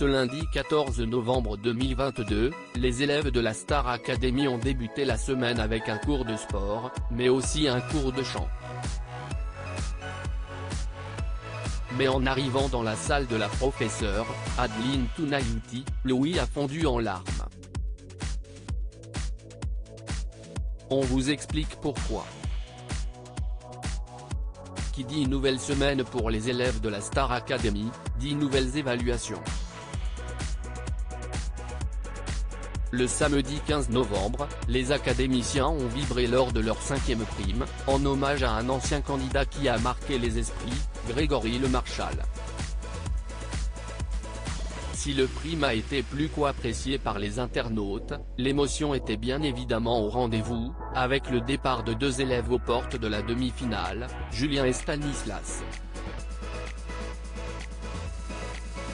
Ce lundi 14 novembre 2022, les élèves de la Star Academy ont débuté la semaine avec un cours de sport, mais aussi un cours de chant. Mais en arrivant dans la salle de la professeure, Adeline Tounayouti, Louis a fondu en larmes. On vous explique pourquoi. Qui dit nouvelle semaine pour les élèves de la Star Academy, dit nouvelles évaluations. Le samedi 15 novembre, les académiciens ont vibré lors de leur 5e prime, en hommage à un ancien candidat qui a marqué les esprits, Grégory Lemarchal. Si le prime a été plus qu'apprécié par les internautes, l'émotion était bien évidemment au rendez-vous, avec le départ de 2 élèves aux portes de la demi-finale, Julien et Stanislas.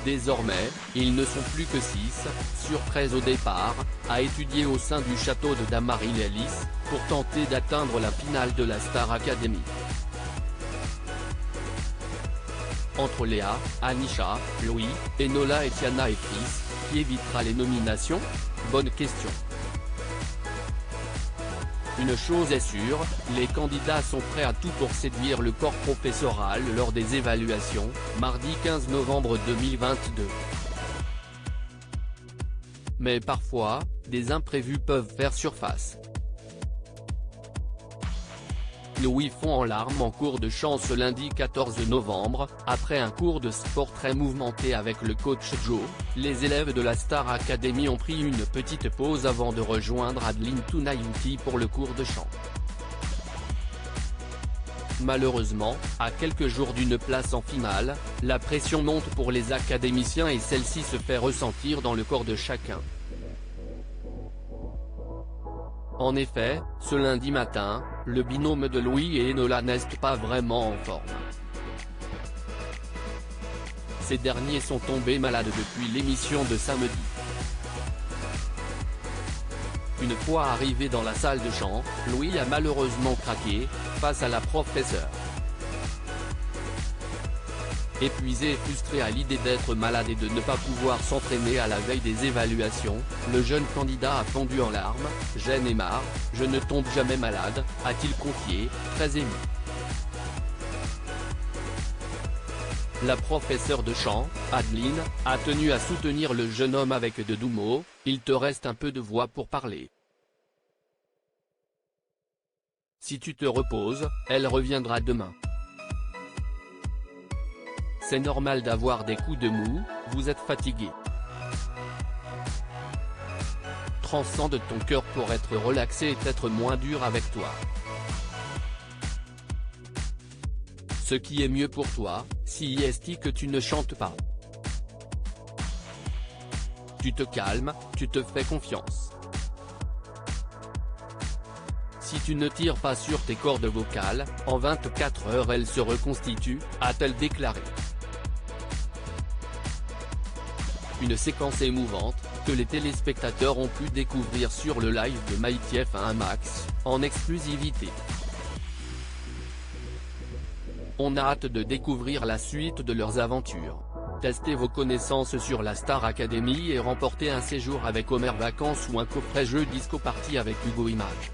Désormais, ils ne sont plus que 6, sur 13 au départ, à étudier au sein du château de Dammaril-Lys, pour tenter d'atteindre la finale de la Star Academy. Entre Léa, Anisha, Louis, Enola et Tiana et Chris, qui évitera les nominations? Bonne question. Une chose est sûre, les candidats sont prêts à tout pour séduire le corps professoral lors des évaluations, mardi 15 novembre 2022. Mais parfois, des imprévus peuvent faire surface. Louis fond en larmes en cours de chant ce lundi 14 novembre, après un cours de sport très mouvementé avec le coach Joe. Les élèves de la Star Academy ont pris une petite pause avant de rejoindre Adeline Tounayouti pour le cours de chant. Malheureusement, à quelques jours d'une place en finale, la pression monte pour les académiciens et celle-ci se fait ressentir dans le corps de chacun. En effet, ce lundi matin, le binôme de Louis et Enola n'est pas vraiment en forme. Ces derniers sont tombés malades depuis l'émission de samedi. Une fois arrivé dans la salle de chant, Louis a malheureusement craqué, face à la professeure. Épuisé et frustré à l'idée d'être malade et de ne pas pouvoir s'entraîner à la veille des évaluations, le jeune candidat a fondu en larmes. « J'en ai marre, je ne tombe jamais malade », a-t-il confié, très ému. La professeure de chant, Adeline, a tenu à soutenir le jeune homme avec de doux mots: « Il te reste un peu de voix pour parler. Si tu te reposes, elle reviendra demain. C'est normal d'avoir des coups de mou, vous êtes fatigué. Transcende ton cœur pour être relaxé et être moins dur avec toi. Ce qui est mieux pour toi, si est que tu ne chantes pas. Tu te calmes, tu te fais confiance. Si tu ne tires pas sur tes cordes vocales, en 24 heures elles se reconstituent, a-t-elle déclaré. Une séquence émouvante, que les téléspectateurs ont pu découvrir sur le live de MyTF1 Max, en exclusivité. On a hâte de découvrir la suite de leurs aventures. Testez vos connaissances sur la Star Academy et remportez un séjour avec Homer Vacances ou un coffret jeu disco party avec Hugo Images.